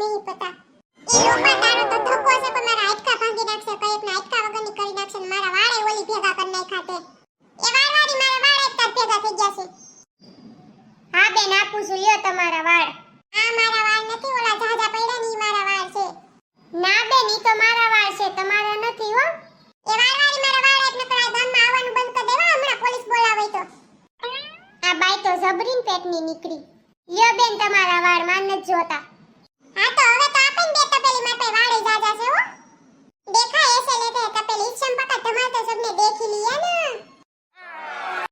नहीं पता। ये लोपा तारो तो धक्को से पर मारा हाडका भांगी नाखશે, કઈક ના હાડકા વગરની કરી નાખશે ને મારા વાળે ઓલી ભેગા કરી નાખ્યા તે. એ વાળવાળી મારા વાળ એક તાર ભેગા થઈ ગયા છે. હા બેન આપું છું, લ્યો તમારા વાળ. આ મારા વાળ નથી, ઓલા જાજા પડ્યા ની મારા વાળ છે. ના બેન ઈ તો મારા વાળ છે, તમારા નથી હો. એ વાળવાળી મારા વાળ એક નકરા ગામમાં આવવાનું બંધ કરી દેવા, હમણાં પોલીસ બોલાવે તો. આ બાઈ તો જબરીન પેટની નીકળી. લ્યો બેન તમારા વાળ માન નથી જોતા. હા તો હવે તો આપણ બે તપેલી માટે વાળે જાજા છે હો. देखा ऐसे लेते हैं तपेली, इस चंपा का धमाल तो सबने देख ही लिया ना।